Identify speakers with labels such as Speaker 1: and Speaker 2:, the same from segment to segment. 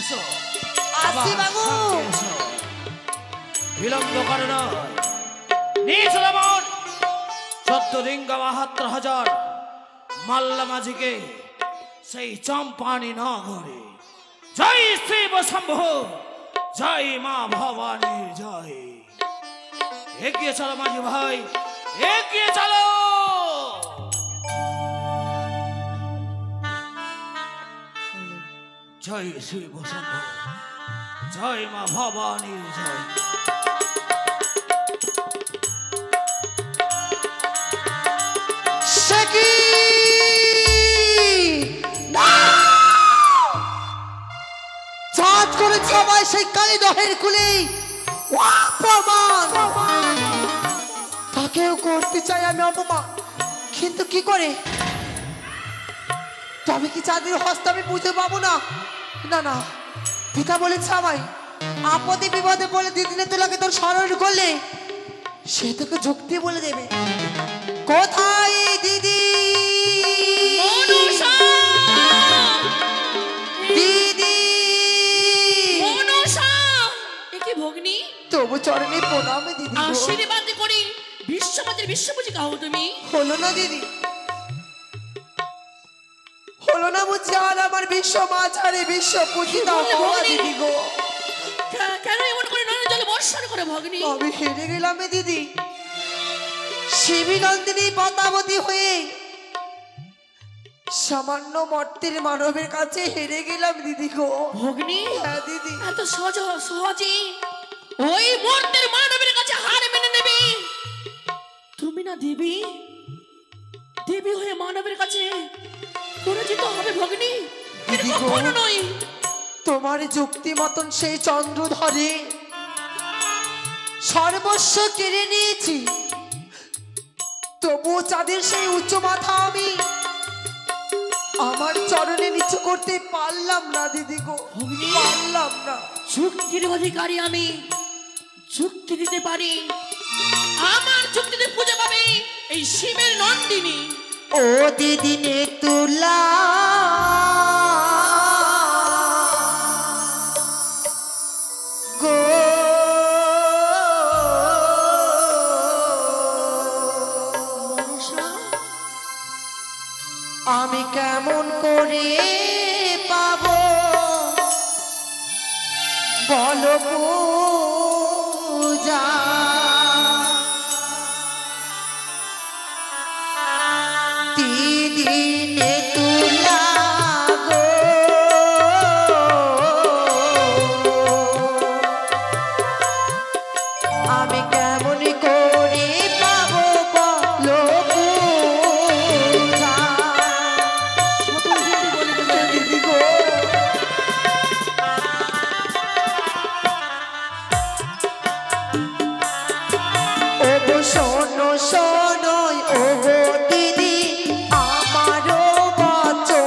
Speaker 1: এসো
Speaker 2: আসি বাবু।
Speaker 1: এসো বিলম্ব করো না নিজ রামন 14 রিঙ্গা 72,000 মাল্লা মাঝিকে সেই চম্পানি নগরে জয় শিব শম্ভু জয় মা ভবানীর জয় এগিয়ে চলো মাঝি ভাই এগিয়ে চলো জয় শিব শম্ভু জয় মা ভবানীর জয়
Speaker 2: সখী চাঁদ করে সবাই সেই কালী দহের কুলি অপমান তাকেও করতে চাই আমি অপমান কিন্তু কি করে তবে কি চাঁদের হস্ত আমি বুঝে পাবো না না না পিতা বলেছে আমায় আপদে বিপদে বলে দিদিনে তোলাকে তোর স্মরণ করলে সে তোকে যুক্তি বলে দেবে কোথায় দিদি
Speaker 3: মনসা
Speaker 2: দিদি
Speaker 3: মনসা একে ভগ্নি
Speaker 2: তবু চরণে প্রণামে দিদি গো।
Speaker 3: আশীর্বাদ করি বিশ্বমাতার বিশ্বপূজি গাও তুমি
Speaker 2: হলো না দিদি হলো না বুঝছি আর আমার বিশ্ব মাঝারে বিশ্ব পূজিতা
Speaker 3: বললে
Speaker 2: হওয়া
Speaker 3: ভগ্নি?
Speaker 2: দিদি গো
Speaker 3: কেন এমন করে নয়ন জলে বর্ষণ করে ভগ্নি
Speaker 2: আমি হেরে গেলাম এ দিদি শিবিনন্দিনী পদ্মাবতী হয়ে সামান্য মর্তের মানবের কাছে হেরে গেলাম দিদি গো
Speaker 3: ভগ্নি
Speaker 2: হ্যাঁ দিদি
Speaker 3: এত সহজে ওই মূর্তির মানবের কাছে হার মেনে নেবে তুমি না দেবী দেবী হয়ে মানবের কাছে পরাজিত হবে ভগ্নি এটা
Speaker 2: দিদি গো।
Speaker 3: কখনো নয়
Speaker 2: তোমার যুক্তি মতন সেই চন্দ্র ধরে সর্বস্ব কেড়ে নিয়েছি তবু চাঁদের সেই উচ্চ মাথা আমি আমার চরণে নিচু করতে পারলাম না দিদি গো
Speaker 3: ভগ্নি।
Speaker 2: পারলাম না
Speaker 3: যুক্তির অধিকারী আমি যুক্তি দিতে পারি আমার যুক্তিতে পূজা পাবে এই শিবের নন্দিনী
Speaker 2: ও দিদি নে তুলা গো
Speaker 3: মনসা
Speaker 2: আমি কেমন করে পাবো বলো পূজা দিদিনে তুলা গো আমি কেমন করে পাবো বলো পূজা দিদি গো ওগো শোনো শোনো ওগো দিদি আমারও বচন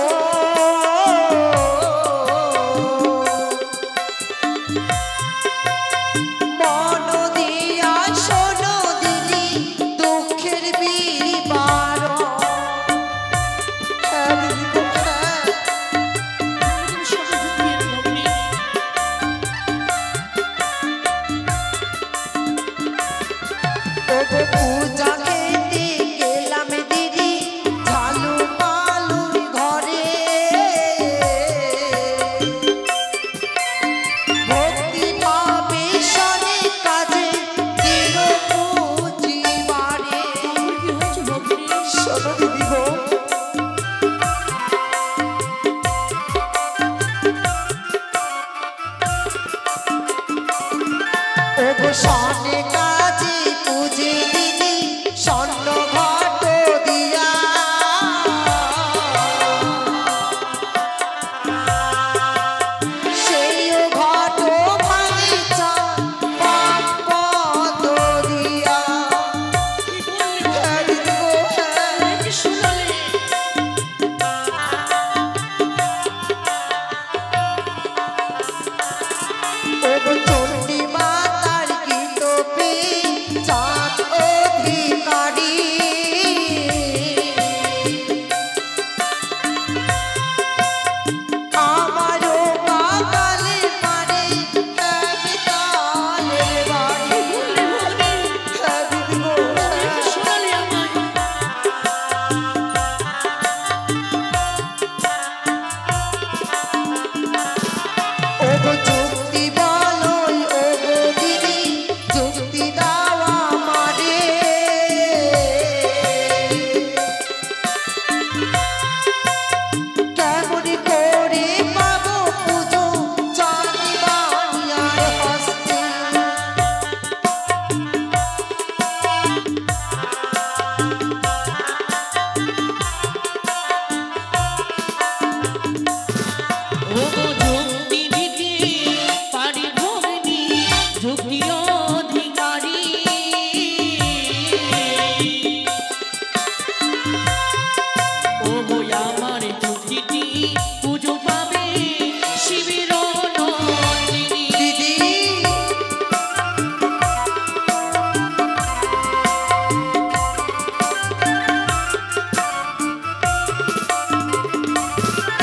Speaker 2: মন দিয়া শোনো দিদি দুঃখের বিবার হ্যাঁ দিদি গো, হ্যাঁ। ওগো পূজা খেতে গেলাম দিদি ঝালু পালু ঘরে ভক্তি ভাবে সনে কাজে দিল পুজি বাড়ে শোনো দিদি গো ওগো সনে কাজে পুজে দিদি স্বর্ণ ঘট দিয়া সেই ঘট ভাঙে পাপ পদ দিয়া হ্যাঁ দিদি গো, হ্যাঁ। ওগো চণ্ডী মাতার গীত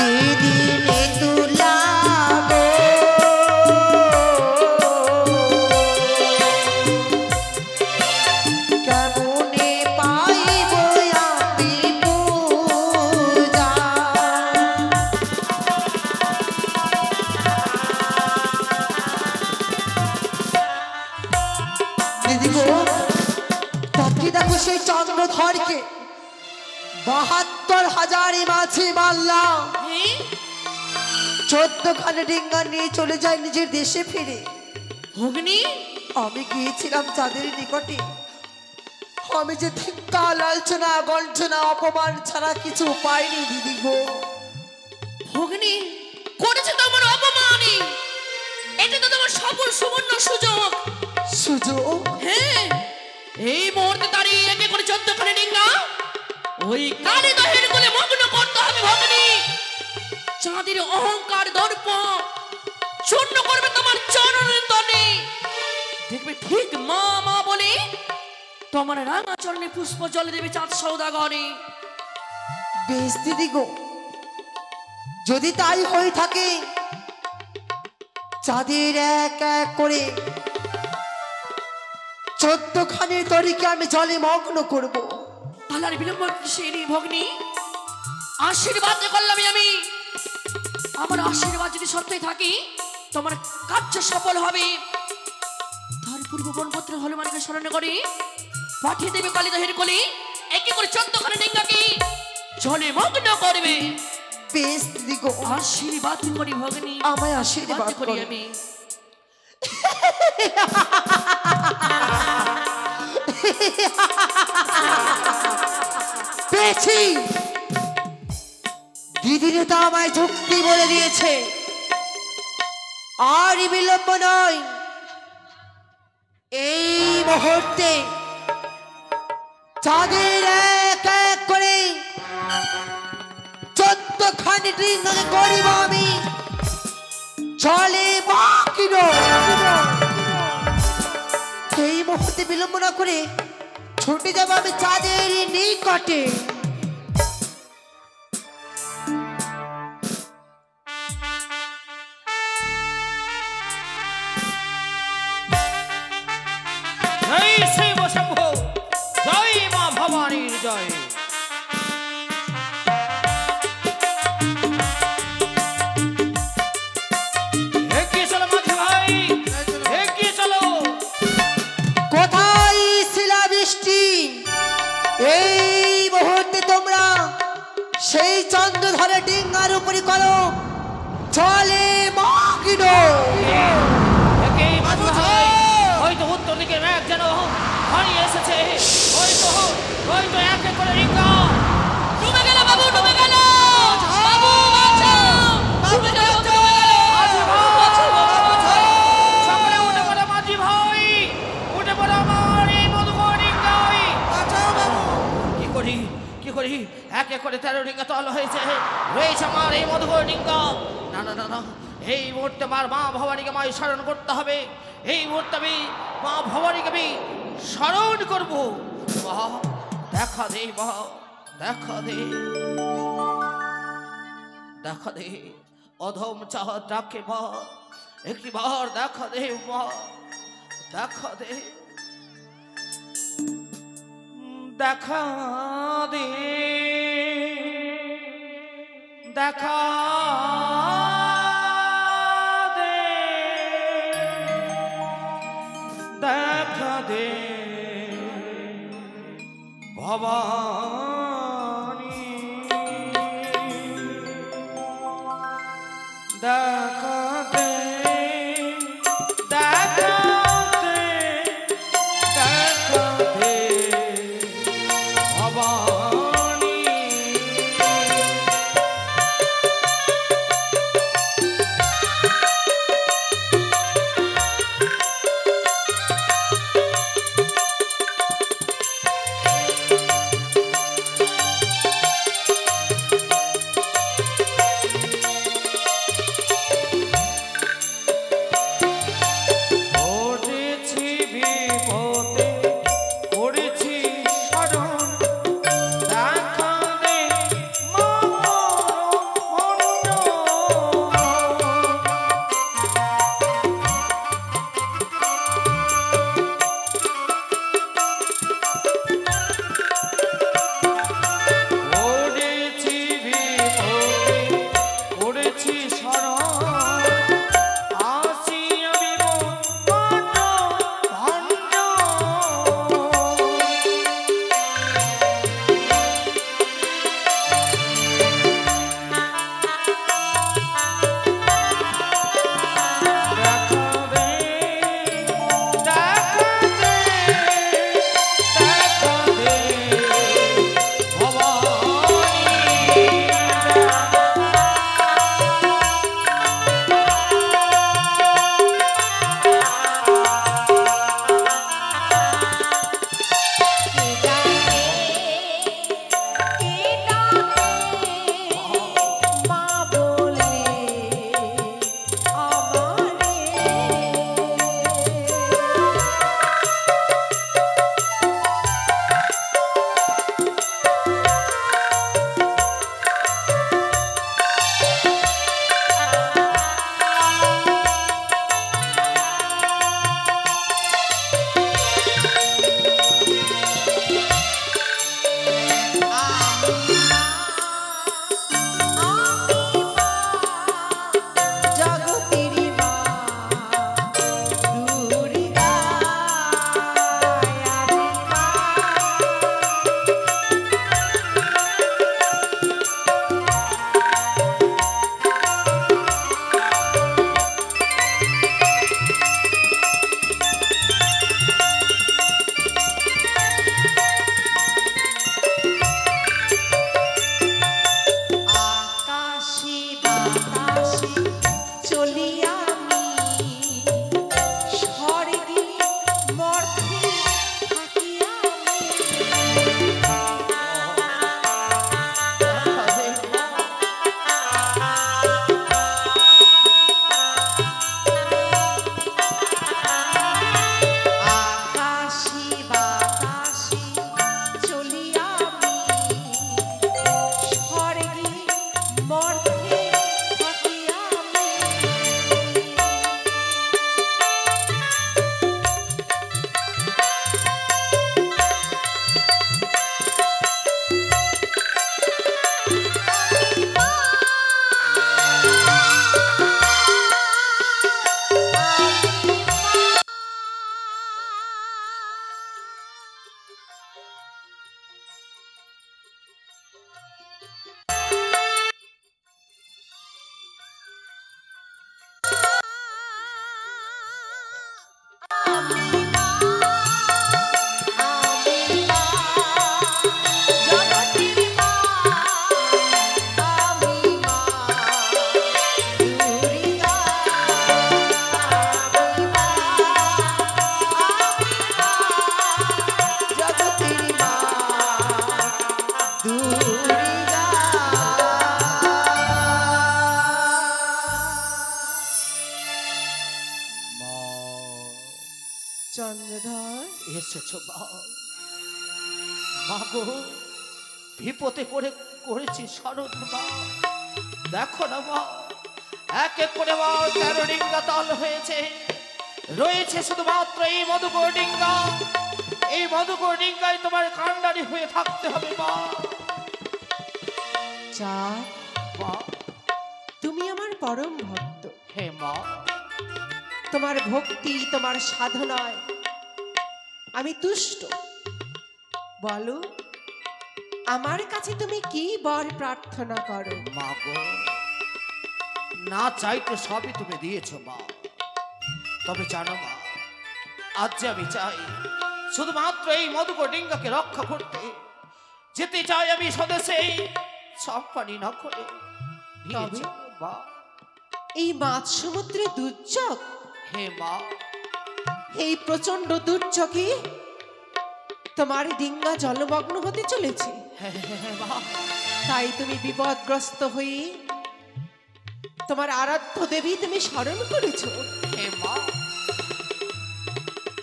Speaker 2: দিদিনে তুলাবো কেমনে পাইব আমি পূজা দিদি গো তাকিয়ে দেখো সেই চন্দ্রধরকে ৭২,০০০ মাছি মারলাম
Speaker 3: হ্যাঁ?
Speaker 2: ১৪খানে ডিঙ্গা নিয়ে চলে যায় নিজের দেশে ফিরে
Speaker 3: ভগ্নী
Speaker 2: আমি গিয়েছিলাম চাঁদের নিকটে আমি যে ধিক্কা লালচনা গঞ্জনা অপমান ছাড়া কিছু পাইনি দিদি গো
Speaker 3: ভগ্নী করেছে তোমার অপমানই, এটা তো তোমার সফল সুবর্ণ সুযোগ।
Speaker 2: সুযোগ
Speaker 3: হ্যাঁ, এই মুহূর্তে দাঁড়িয়ে একে করে ১৪খানে ডিঙ্গা ওই কালী দহের কোলে মগ্ন করতে হবে ভগ্নী। চাঁদের অহংকার দর্প শূন্য করবে তোমার চরণের তলে। দেখবে ঠিক মা মা বলে তোমার রাঙা চরণে পুষ্প জলে দেবে চাঁদ সৌদাগরে।
Speaker 2: বেশ দিদি গো যদি তাই হয়ে থাকে চাঁদের এক এক করে ১৪খানের তরিকে আমি জলে মগ্ন করব
Speaker 3: পালার বিলম্ব কিসের ভগ্নী? আশীর্বাদ করলাম আমি, আমার আশীর্বাদ যদি সত্যি থাকি তোমার কার্য সফল হবে। তার পূর্ব বনপত্র হনুমানকে স্মরণ করে পাঠিয়ে দেবে কালীদহের কোলে, একে করে ১৪খানে ডিঙ্গাকে জলে মগ্ন করবে।
Speaker 2: বেশ দিদি গো
Speaker 3: আশীর্বাদ করি ভগ্নী,
Speaker 2: আমায় আশীর্বাদ
Speaker 3: করি
Speaker 2: করো।
Speaker 3: আমি।
Speaker 2: পেয়েছি দিদিরে তো আমায় যুক্তি বলে দিয়েছে আর বিলম্ব নয় এই মুহূর্তে চাঁদের এক এক করে ১৪খানি ডিঙ্গাকে করিব আমি চলে বাকির এই মুহূর্তে বিলম্ব না করে ছুটে যাব আমি চাঁদের নিকটে।
Speaker 1: জয় শিব শম্ভু, জয় মা ভবানীর জয়। এগিয়ে চলো মাঝি ভাই, এগিয়ে চলো।
Speaker 2: কোথায় শিলাবৃষ্টি? এই মুহূর্তে তোমরা সেই চন্দ্রধরে ডিঙ্গার উপরে করো চলে মগ্ন।
Speaker 1: এগিয়ে মাঝি ভাই, হয়তো উত্তর দিকে মেঘ যেন হারিয়ে এসেছে। হয়তো এক এক করে রিঙ্গা
Speaker 3: ডুবে গেল বাবু, ডুবে গেল বাবু, বাঁচাও! ডুবে গেল, ডুবে গেল। বাঁচাও, বাঁচাও।
Speaker 1: সকলে উঠে পড়ো মাঝি ভাই, উঠে পড়ো আমার এই মধুকর রিঙ্গায়। কি করি এক এক করে ১৩ রিঙ্গা তল হয়েছে, রয়েছে আমার এই মধুকর রিঙ্গা। না না না না, এই মুহূর্তে আমার মা ভবানীকে আমায় স্মরণ করতে হবে। এই মুহূর্তে আমি মা ভবানীকে আমি স্মরণ করবো। মা দেখা দে, মা দেখা দে, দেখা দে, অধম চাহ ডাকে মা, একটি বার দেখা দে মা, দেখা দে, দেখা দে, দেখা দে, দেখা দে ভবানী, দেখা দে, দেখা দে, দেখা দে ভবানী।
Speaker 2: বাতাসে চলি আমি, স্বর্গে মর্তে থাকি আমি। আকাশে বাতাসে চলি আমি, স্বর্গে মর্তে থাকি আমি। চন্দ্রধর
Speaker 1: এসেছো মা। মাগো বিপদে পড়ে করেছি স্মরণ মা। দেখো না মা, এক এক করে মা 13 ডিঙ্গা তাল হয়েছে, রয়েছে শুধুমাত্র এই মধুকর ডিঙ্গা। এই মধুকর ডিঙ্গায় তোমার কান্ডারি হয়ে থাকতে হবে মা।
Speaker 2: চাঁদ,
Speaker 1: মা,
Speaker 2: তুমি আমার পরম ভক্ত।
Speaker 1: হে মা,
Speaker 2: তোমার ভক্তি, তোমার সাধনায় আমি তুষ্ট। বলো, আমার কাছে তুমি কি বর প্রার্থনা করো?
Speaker 1: মা গো, না চাইতে সবই তুমি দিয়েছো মা। তবে জানো মা, আজ যে আমি চাই শুধুমাত্র এই মধুকর ডিঙ্গাকে রক্ষা করতে। যেতে চাই আমি স্বদেশে, চম্পানি নগরে।
Speaker 2: তবে?
Speaker 1: মা,
Speaker 2: এই মাঝ সমুদ্রে দুর্যোগ,
Speaker 1: হে মা,
Speaker 2: এই প্রচন্ড দুর্যোগে তোমার ডিঙ্গা জলমগ্ন হতে চলেছে।
Speaker 1: হে মা,
Speaker 2: তাই তুমি বিপদগ্রস্ত হয়ে তোমার আরাধ্য দেবী তুমি স্মরণ করেছ।
Speaker 1: হে মা,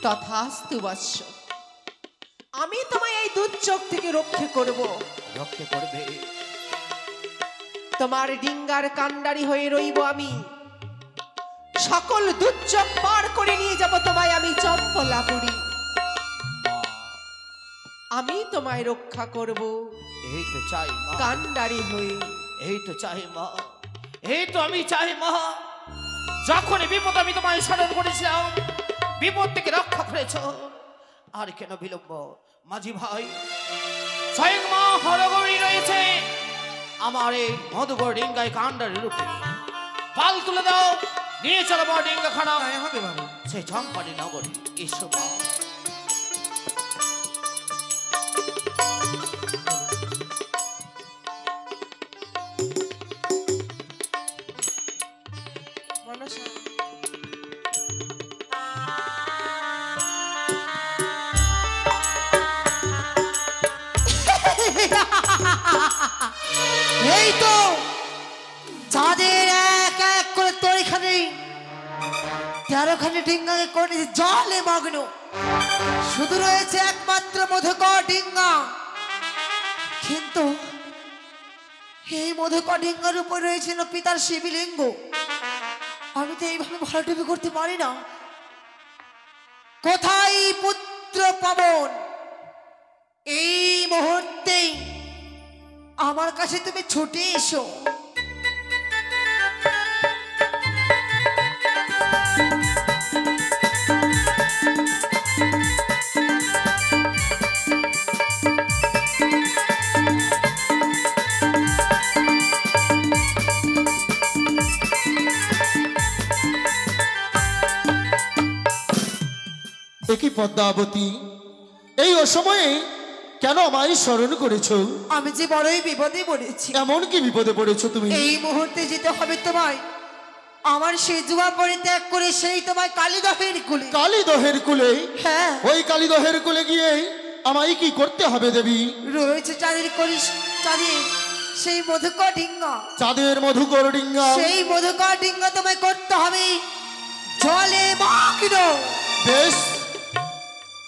Speaker 2: তথাস্তু বৎস, আমি তোমায় এই দুর্যোগ থেকে রক্ষা করব।
Speaker 1: রক্ষা করবে।
Speaker 2: তোমার ডিঙ্গার কান্ডারি হয়ে রইব আমি। সকল দুর্যোগ পার করে নিয়ে যাব তোমায় আমি চম্পলাপুরী।
Speaker 1: মা,
Speaker 2: আমি তোমায় রক্ষা করব
Speaker 1: এই তো চাই মা,
Speaker 2: কান্ডারি হয়ে।
Speaker 1: এই তো চাই মা, এই তো আমি চাই মা। যখন বিপদ আমি তোমায় স্মরণ করেছিলাম, বিপদ থেকে রক্ষা করেছ। আর কেন বিলম্ব? মাঝি ভাই, স্বয়ং মা হরগৌরী রয়েছে আমার এই মধুকর ডিঙ্গায় কান্ডারি রূপে। পাল তুলে দাও, নিয়ে চলো মা ডিঙ্গা খানা
Speaker 2: হবে বাবু।
Speaker 1: সে চম্পানি নগরী। এসো মা।
Speaker 2: মনসা, এই তো যাদের এক এক করে তৈখানে 13খানি ডিঙ্গাকে করে জলে মগ্ন, শুধু রয়েছে একমাত্র মধুকর ডিঙ্গা। কিন্তু এই মধুকর ডিঙ্গার উপর রয়েছিল পিতার শিবলিঙ্গ। আমি তো এইভাবে ভরাডুবি করতে পারি না। কোথায় পুত্র পবন? এই মুহূর্তেই আমার কাছে তুমি ছুটে এসো।
Speaker 4: একই পদ্মাবতী, এই অসময়ে কেন আমায় স্মরণ করেছো?
Speaker 2: আমি যে বড়ই বিপদে পড়েছি।
Speaker 4: এমন কি বিপদে পড়েছো তুমি?
Speaker 2: এই মুহূর্তে যেতে হবে তোমায় আমার সেই যুবা পরিত্যাগ করে সেই তোমায় কালীদহের কুলে।
Speaker 4: কালীদহের কুলে?
Speaker 2: হ্যাঁ।
Speaker 4: ওই কালীদহের কুলে গিয়ে আমায় কি করতে হবে দেবী?
Speaker 2: রয়েছে চাঁদের করিস চাঁদের সেই মধুকর ডিঙ্গা।
Speaker 4: চাঁদের মধুকর ডিঙ্গা?
Speaker 2: সেই মধুকর ডিঙ্গা তোমায় করতে হবে জলে মগ্ন।
Speaker 4: বেশ,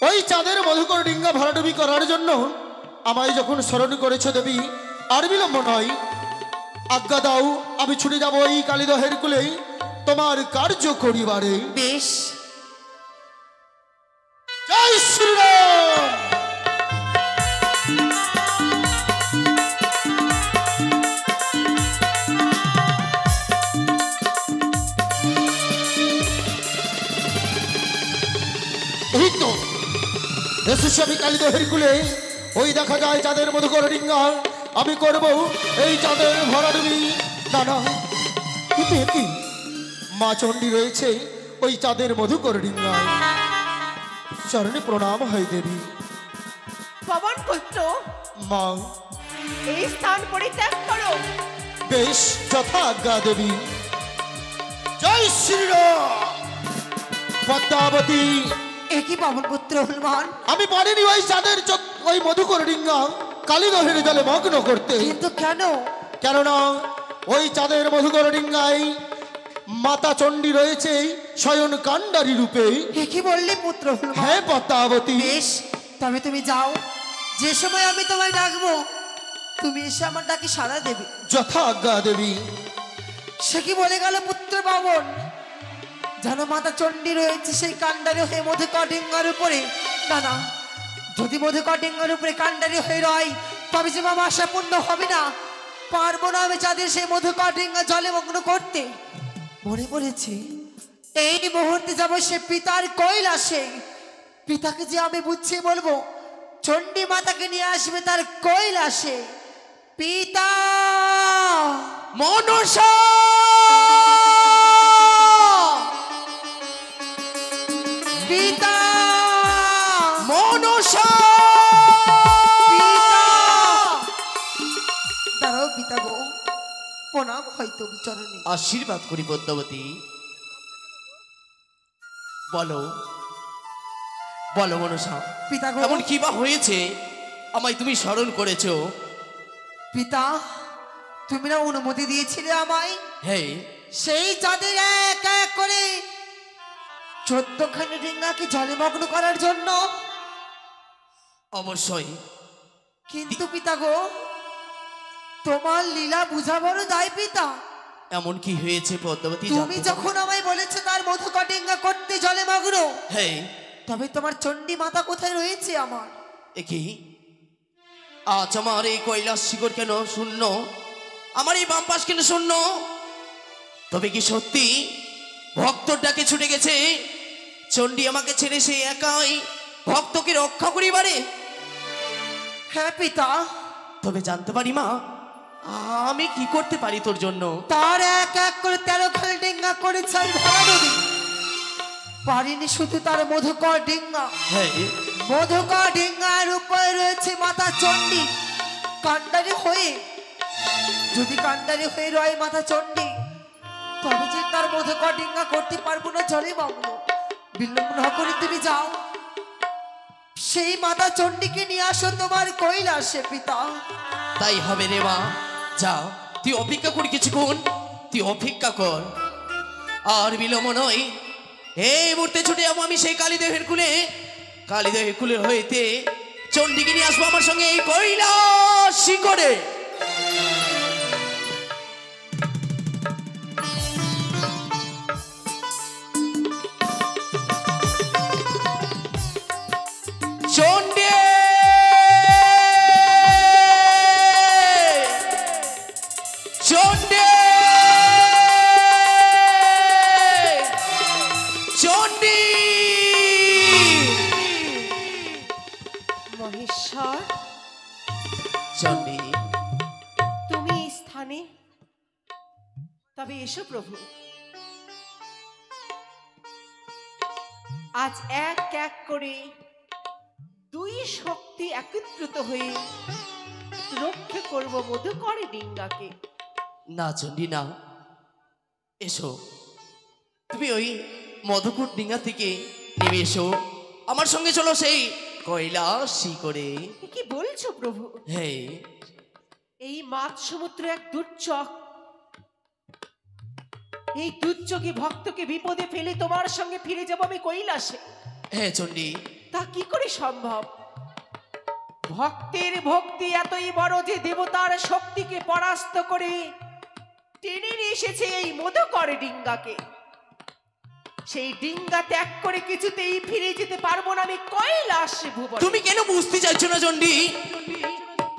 Speaker 4: ওই চাঁদের মধুকর ডিঙ্গা ভরাডুবি করার জন্য আমায় যখন স্মরণ করেছো দেবী, আর বিলম্ব নয়, আজ্ঞা দাও, আমি ছুটে যাব ওই কালীদহের কুলে তোমার কার্য করিবারে।
Speaker 2: বেশ।
Speaker 4: জয় শ্রীরাম। এই তো এসেছি আমি কালীদহের কুলে। ওই দেখা যায় চাঁদের মধুকর ডিঙ্গা, আমি করব এই চাঁদের ভরাডুবি। না না, কিন্তু কি মা চণ্ডী রয়েছে ওই চাঁদের মধুকর ডিঙ্গায়। চরণে প্রণাম হয় দেবী।
Speaker 5: পবন পুত্র,
Speaker 4: মা,
Speaker 5: এই স্থান পরিত্যাগ করো।
Speaker 4: বেশ, যথা আজ্ঞা দেবী। জয় শ্রীরাম। পদ্মাবতী,
Speaker 2: একই পাবন পুত্র হনুমান,
Speaker 4: আমি পারিনি ওই চাঁদের ওই মধুকর ডিঙ্গা কালীদহের জলে মগ্ন করতে।
Speaker 2: কিন্তু কেন?
Speaker 4: কেননা ওই চাঁদের মধুকর ডিঙ্গায় মাতা চণ্ডী রয়েছে শয়ন কাণ্ডারী রূপে।
Speaker 2: একই বললি পুত্র হনুমান।
Speaker 4: হ্যাঁ পদ্মাবতী।
Speaker 2: বেশ, তবে তুমি যাও, যে সময় আমি তোমায় ডাকবো তুমি এসে আমার ডাকে সাড়া দেবে।
Speaker 4: যথা আজ্ঞা দেবী।
Speaker 2: সে কি বলে গেল পুত্র পাবন? যেন মাতা চণ্ডী রয়েছে সেই কাণ্ডারি হয়ে মধুকর ডিঙ্গার উপরে। না না, যদি মধুকর ডিঙ্গার উপরে কাণ্ডারি হয়ে রয় তবে যে মামা আশা পূর্ণ হবে না। পারবো না আমি চাঁদের সেই মধুকর ডিঙ্গা জলে মগ্ন করতে। মনে পড়েছে, এই মুহূর্তে যাব সে পিতার কৈলাসে। পিতাকে যে আমি বুঝিয়ে বলবো চণ্ডী মাতাকে নিয়ে আসবে তার কৈলাসে। পিতা
Speaker 1: মনসা,
Speaker 2: পিতা
Speaker 1: মনসা,
Speaker 2: পিতা। দাঁড়াও পিতা গো, প্রণাম হয়তো চরণে।
Speaker 1: আশীর্বাদ করি পদ্মাবতী। বলো বলো মনসা,
Speaker 2: পিতা গো,
Speaker 1: এমন কি বা হয়েছে আমায় তুমি স্মরণ করেছো?
Speaker 2: পিতা তুমি না অনুমতি দিয়েছিলে আমায়
Speaker 1: হ্যাঁ,
Speaker 2: সেই চাঁদের এক এক করে 14খানি ডিঙ্গাকে জলমগ্ন করার জন্য?
Speaker 1: অবশ্যই।
Speaker 2: কিন্তু পিতা গো, তোমার লীলা বুঝা বড় দায় পিতা।
Speaker 1: এমন কি হয়েছে পদ্মাবতী?
Speaker 2: তুমি যখন আমায় বলেছো তার মধুকর ডিঙ্গা করতে জলে মগ্ন,
Speaker 1: হ্যাঁ,
Speaker 2: তবে তোমার চণ্ডী মাতা কোথায় রয়েছে আমার?
Speaker 1: কি আজ আমার এই কৈলাস শিখর কেন শূন্য, আমার এই বাম পাশ কেন শূন্য? তবে কি সত্যি ভক্তর ডাকে ছুটে গেছে চণ্ডী আমাকে ছেড়ে সে একাই ভক্তকে রক্ষা করিবারে?
Speaker 2: হ্যাঁ পিতা।
Speaker 1: তবে জানতে পারি মা, আমি কি করতে পারি তোর জন্য?
Speaker 2: তার এক এক করে 13খানি ডিঙ্গা করেছে আমি ভরা নদী। পারিনি শুধু তার মধুকর ডিঙ্গা,
Speaker 1: হ্যাঁ,
Speaker 2: মধুকর ডিঙ্গার উপরে রয়েছে মাতা চণ্ডী কাণ্ডারি হয়ে। যদি কাণ্ডারি হয়ে রয় মাতা চণ্ডী, তবে যে তার মধুকর ডিঙ্গা করতে পারবো না জলে মগ্ন। বিলম্ব না করে তুমি যাও, সেই মাতা চণ্ডীকে নিয়ে আসো তোমার কৈলাসে পিতা।
Speaker 1: তাই হবে রে মা, যা তুই অপেক্ষা কর কিছুক্ষণ, তুই অপেক্ষা কর। আর বিলম্ব নয়, এই মুহূর্তে ছুটে যাবো আমি সেই কালীদেহের কুলে। কালীদেহের কুলে হইতে চণ্ডীকে নিয়ে আসবো আমার সঙ্গে এই কৈলাস শিখরে। চণ্ডী, চণ্ডী, চণ্ডী।
Speaker 5: মহেশ্বর,
Speaker 1: চণ্ডী,
Speaker 5: তুমি এই স্থানে? তবে এসো প্রভু, আজ এক এক করে দুই শক্তি একত্রিত হয়ে রক্ষা করব মধুকর ডিঙ্গাকে।
Speaker 1: না চণ্ডী না, এসো তুমি ওই মধুকর ডিঙ্গা থেকে নেমে এসো, আমার সঙ্গে চলো সেই কৈলাসী করে।
Speaker 5: এ কি বলছো প্রভু?
Speaker 1: হে
Speaker 5: এই মাছ সমুদ্র এক দুর্যোগ, এই দুর্যোগে ভক্তকে বিপদে ফেলে তোমার সঙ্গে ফিরে যাব আমি কৈলাসে।
Speaker 1: হে চণ্ডী,
Speaker 5: তা কি করে সম্ভব? ভক্তের ভক্তি এতই বড় যে দেবতার শক্তিকে পরাস্ত করে টেনে নিয়ে এসেছে এই মধুকর ডিঙ্গাকে। সেই ডিঙ্গা ত্যাগ করে কিছুতেই ফিরে যেতে পারবো না আমি কৈলাস ভুবন।
Speaker 1: তুমি কেন বুঝতে চাইছো না চণ্ডী?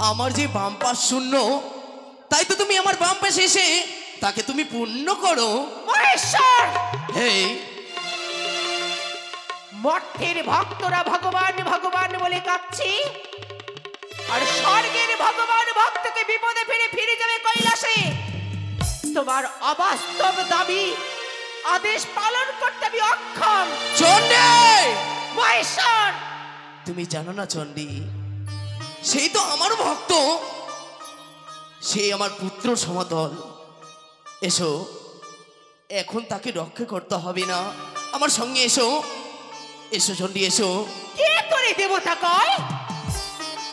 Speaker 1: আমার যে বাম পাশ শূন্য, তাই তো তুমি আমার বাম পাশে এসে তাকে তুমি পূর্ণ করো।
Speaker 5: মহেশ্বর,
Speaker 1: হে
Speaker 5: মর্তের ভক্তরা ভগবান ভগবান বলে কাঁদছি, আর স্বর্গের ভগবান ভক্তকে বিপদে ফেলে ফিরে যাবে কৈলাসে। তোমার অবাস্তব দাবি আদেশ পালন করতে আমি অক্ষম।
Speaker 1: চণ্ডী,
Speaker 5: মহেশ্বর,
Speaker 1: তুমি জানো না চণ্ডী, সেই তো আমার ভক্ত, সেই আমার পুত্র সমতল। এসো, এখন তাকে রক্ষা করতে হবে না, আমার সঙ্গে এসো। এসো চণ্ডী, এসো।
Speaker 5: কে করে দেবতা কয়?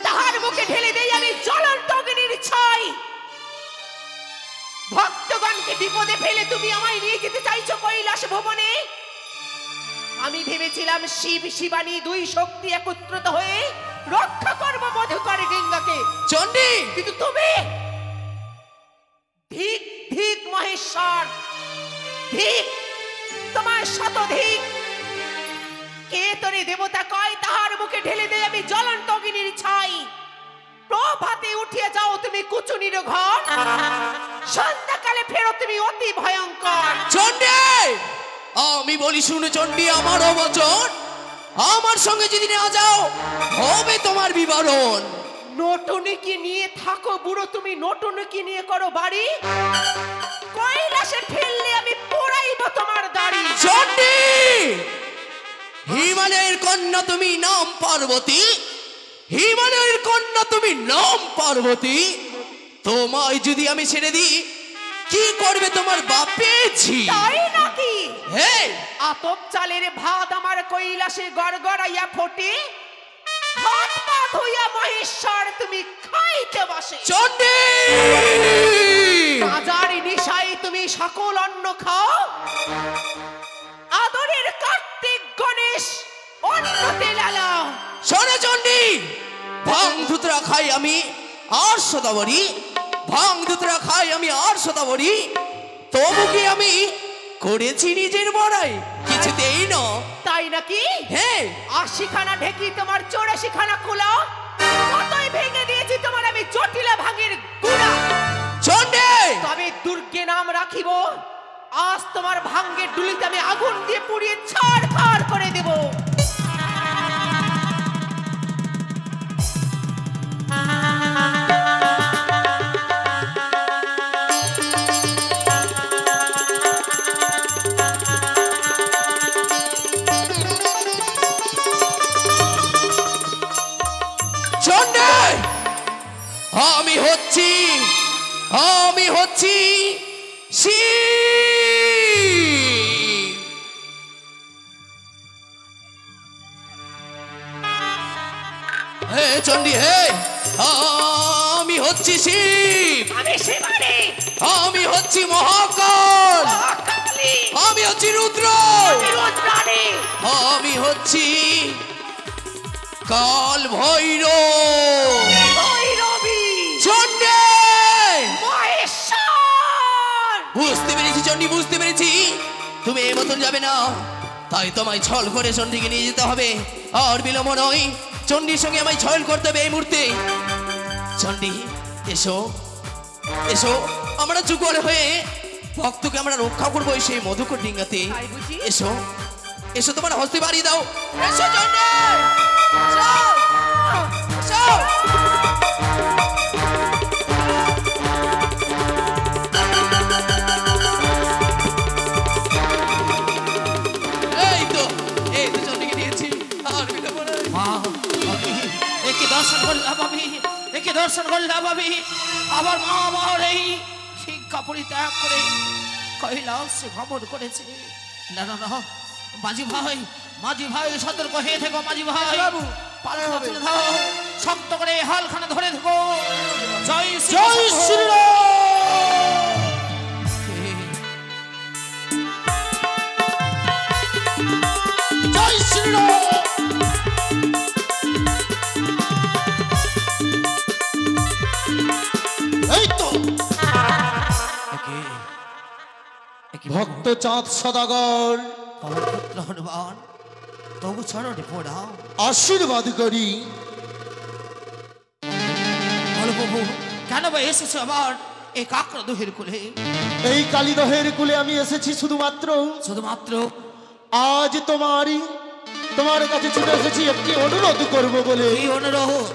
Speaker 5: তাহার মুখে ঢেলে দেই আমি জ্বলন্ত অগ্নির ছাই। ভক্তগণকে বিপদে ফেলে তুমি আমায় নিয়ে যেতে চাইছো কৈলাস ভবনে? আমি ভেবেছিলাম শিব শিবানী দুই শক্তি একত্রিত হয়ে রক্ষা করব মধুকর ডিঙ্গাকে,
Speaker 1: চণ্ডী,
Speaker 5: কিন্তু তুমি ধিক ধিক মহেশ্বর, ধিক, তোমার শতধিক। কে তোরে দেবতা কয়? তাহার মুখে ঢেলে দেয় আমি জ্বলন্ত অগ্নির ছাই। প্রভাতে উঠিয়ে যাও তুমি কুচুনির ঘর, সন্ধ্যাকালে ফেরো তুমি অতি ভয়ঙ্কর।
Speaker 1: চণ্ডী, আমি বলি শুনে চণ্ডী, আমার বচন, আমার সঙ্গে যদি না যাও হবে তোমার বিবরণ।
Speaker 5: নটুনিকে নিয়ে থাকো বুড়ো, তুমি নটুনিকে নিয়ে করো বাড়ি, কৈলাসে ফেললে আমি পোড়াইব তোমার দাড়ি।
Speaker 1: চণ্ডী, হিমালয়ের কন্যা তুমি নাম পার্বতী, হিমালয়ের কন্যা তুমি নাম পার্বতী। তোমায় যদি আমি ছেড়ে দিই, কি করবে তোমার বাপেছি?
Speaker 5: তাই নাকি?
Speaker 1: হে,
Speaker 5: আতপ চালের ভাত আমার কৈলাসে গড়গড়াইয়া ফোটে, হাত পা ধুইয়া মহেশ্বর তুমি খাইতে বসে।
Speaker 1: চণ্ডী,
Speaker 5: বাজার নিশাই তুমি সকল অন্ন খাও, আদরের কার্তিক গণেশ অন্নতে লালাও।
Speaker 1: শোনে চণ্ডী, ভাং ধুতরা খাই আমি আর শতাবরী, ভাং ধুতরা খাই আমি আর শতাবরী, তবু কি আমি করেছি নিজের বড়াই? কিছুতেই না।
Speaker 5: তাই নাকি?
Speaker 1: হ্যাঁ,
Speaker 5: ৮০খানা ঢেকি তোমার ৮৪খানা কুলা, কতই ভেঙে দিয়েছি তোমার আমি জটিলা ভাঙের গুড়া।
Speaker 1: চণ্ডী,
Speaker 5: তবে দুর্গে নাম রাখিব, আজ তোমার ভাঙ্গের ডুলিতে আমি আগুন দিয়ে পুড়িয়ে ছাড়খাড় করে দেব।
Speaker 1: চণ্ডী, আমি হচ্ছি শিব। হে চণ্ডী, হে, আমি হচ্ছি শিব,
Speaker 5: আমি শিবানী,
Speaker 1: আমি হচ্ছি মহাকাল,
Speaker 5: মহাকালী,
Speaker 1: আমি হচ্ছি রুদ্র,
Speaker 5: আমি রুদ্রাণী,
Speaker 1: আমি হচ্ছি কাল ভৈরব।
Speaker 5: ভৈরবী,
Speaker 1: চণ্ডী,
Speaker 5: মহেশ্বর।
Speaker 1: বুঝতে পেরেছি চণ্ডী, বুঝতে পেরেছি তুমি এই মতন যাবে না, তাই তোমায় ছল করে চণ্ডীকে নিয়ে যেতে হবে। আর বিলম্ব নয়, চণ্ডীর সঙ্গে আমায় ছল করতে হবে এই মুহূর্তে। চণ্ডী, এসো, এসো, আমরা যুগল হয়ে ভক্তকে আমরা রক্ষা করবো সেই মধুকর ডিঙ্গাতে।
Speaker 5: তাই বুঝি?
Speaker 1: এসো, এসো, তোমার হস্তে বাড়ি দাও। এসো চণ্ডী, এসো, এসো। এই তো চণ্ডীকে নিয়েছি, আর বিলম্ব নয়।
Speaker 2: মা, আমি
Speaker 1: দর্শন করলাম আমি। আমার মা আমার এই শিক্ষা পরিত্যাগ করে কৈলাসে ভ্রমণ করেছে। না না না, মাঝি ভাই সতর্ক হয়ে থেকো মাঝি ভাই।
Speaker 2: বাবু,
Speaker 1: পালখানা তুলে দাও, শক্ত করে হালখানা ধরে থেকো। জয়
Speaker 4: জয় শ্রীরাম। জয় শ্রীরাম। এই তো ভক্ত চাঁদ সদাগর
Speaker 1: আমার পুত্র হনুমান, তবু চরণে পড়াও।
Speaker 4: আশীর্বাদ করি।
Speaker 1: বলো প্রভু, কেন বা এসেছো আবার এই কাকড়া দোহের কুলে?
Speaker 4: এই কালীদহের কুলে আমি এসেছি শুধুমাত্র
Speaker 1: শুধুমাত্র
Speaker 4: আজ তোমার কাছে ছুটে এসেছি একটি অনুরোধ করব বলে।
Speaker 1: এই অনুরোধ।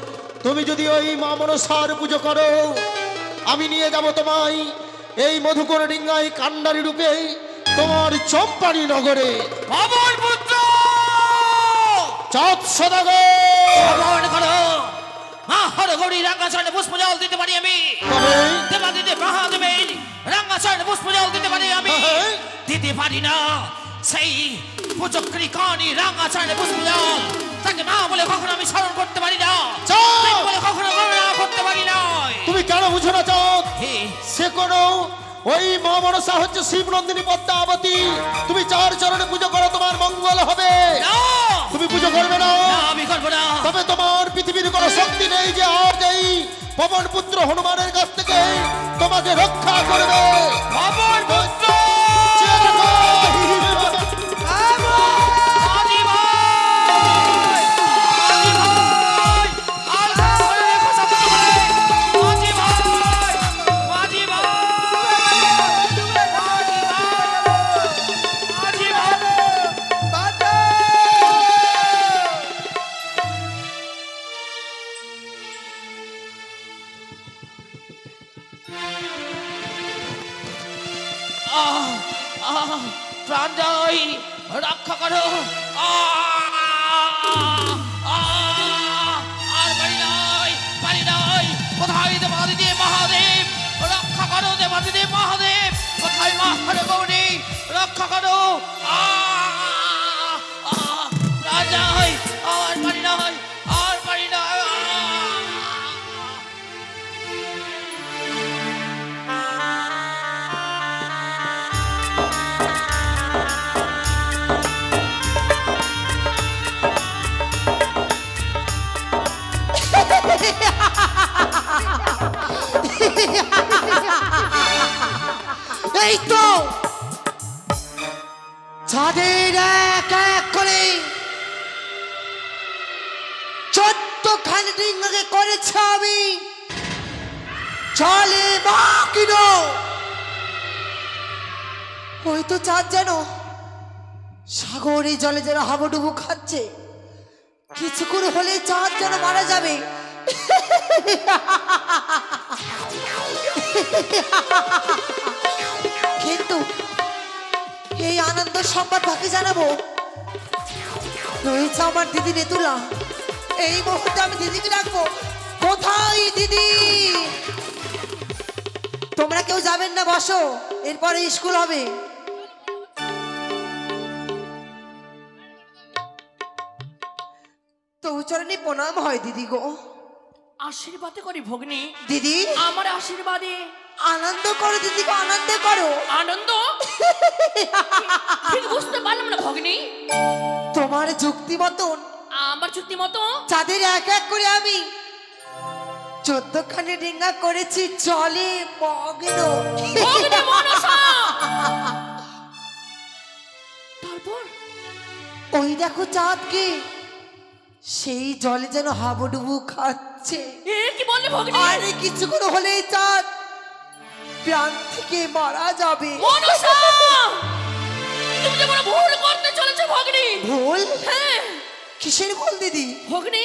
Speaker 4: তুমি যদি ওই মা মনসার পুজো করো, আমি নিয়ে যাব তোমায় এই মধুকর ডিঙ্গাই কান্ডারি রূপে তোমার চম্পানি নগরে।
Speaker 1: আমার পুত্র
Speaker 4: চাঁদ সদাগর
Speaker 1: ভ্রমণ করো। মা হরগৌরী রাঙ্গাচরণে পুষ্প জল দিতে পারি আমি।
Speaker 4: তবে
Speaker 1: দেবাদিদেব মহাদেবের রাঙ্গাচরণে পুষ্প জল দিতে পারি আমি।
Speaker 4: হ্যাঁ।
Speaker 1: দিতে পারি না সেই পুচক্রী কানি রাঙ্গাচরণে পুষ্প জল, তাকে মা বলে কখনো আমি স্মরণ করতে পারি না,
Speaker 4: চাঁদ!
Speaker 1: তাকে বলে কখনো গণনা করতে পারি না।
Speaker 4: তুমি কেন বুঝো না চাঁদ?
Speaker 1: হে,
Speaker 4: সে কোনো ওই মা মনসা হচ্ছে শিবনন্দিনী পদ্মাবতী। তুমি চার চরণে পুজো করো, তোমার মঙ্গল হবে।
Speaker 1: না,
Speaker 4: তুমি পুজো করবে না?
Speaker 1: না, আমি করবো না।
Speaker 4: তবে তোমার পৃথিবীর কোনো শক্তি নেই যে আজ এই পবন পুত্র হনুমানের কাছ থেকে তোমাকে রক্ষা করবে।
Speaker 1: আমার পুত্র মাঝি ভাই, আর ধরে রেখো সব করে। মাঝি ভাই, মাঝি ভাই, মাঝি ভাই। প্রাণ যাই, রক্ষা করো। আর পারি নাই। কোথায় দেবাদিদেব মহাদেব, রক্ষা করো। দেবাদিদেব মহাদেব কোথায়? মা হরগৌরী, রক্ষা করো। প্রাণ যাই, আর পারি নাই।
Speaker 2: এই তো যাদের এক এক করে 14খানি ডিঙ্গাকে করেছে আমি চলে বাকিল। ওই তো চাঁদ যেন সাগরে জলে যেন হাবুডুবু খাচ্ছে। কিছুক্ষণ হলে চাঁদ যেন মারা যাবে। কিন্তু এই আনন্দ সংবাদ তাকে জানাবো, রয়েছে আমার দিদি নেতুলা। এই মুহূর্তে আমি দিদিকে ডাকবো। কোথায় দিদি? তোমরা কেউ যাবেন না, বসো, এরপরে স্কুল হবে। তো উচ্চারণে প্রণাম হয় দিদি গো।
Speaker 3: আশীর্বাদ করি ভগ্নী।
Speaker 2: দিদি
Speaker 3: আমার আশীর্বাদে
Speaker 2: আনন্দ করো দিদি গো, আনন্দ করো।
Speaker 3: আনন্দ? ঠিক বুঝতে পারলাম না ভগ্নী।
Speaker 2: তোমার যুক্তি মতন
Speaker 3: আমার চুক্তি মতো
Speaker 2: যাদের এক এক করে আমি 14খানি ডিঙ্গা করেছি জলে মগ্ন।
Speaker 3: ভগ্নী মনসা। তারপর
Speaker 2: ওই দেখো চাঁদকে সেই জলে যেন হাবুডুবু খাচ্ছে।
Speaker 3: এ কি বললি ভগ্নী?
Speaker 2: আরে কিছুক্ষণ হলেই চাঁদ প্রাণ থেকে মারা যাবে।
Speaker 3: মনসা, তুমি যে বড় ভুল করতে চলেছো ভগ্নী।
Speaker 2: ভুল?
Speaker 3: হ্যাঁ।
Speaker 2: কিসের ভুল দিদি?
Speaker 3: ভগ্নী,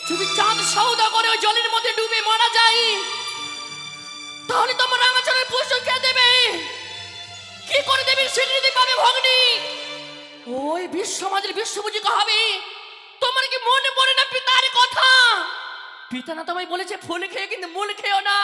Speaker 3: যদি চাঁদ সওদা করে ওই জলের মধ্যে ডুবে মারা যায়, তাহলে তোমার রাঙাচরণের পুষ্প কে দেবে? কি করে দেবীর স্বীকৃতি পাবে ভগ্নী? ওই বিশ্ব সমাজের বিশ্বপূজিকা হবে। তোমার কি মনে পড়ে না পিতার কথা? পিতা না তোমায় বলেছে ফুল খেয়ে কিন্তু মূল খেয়েও না।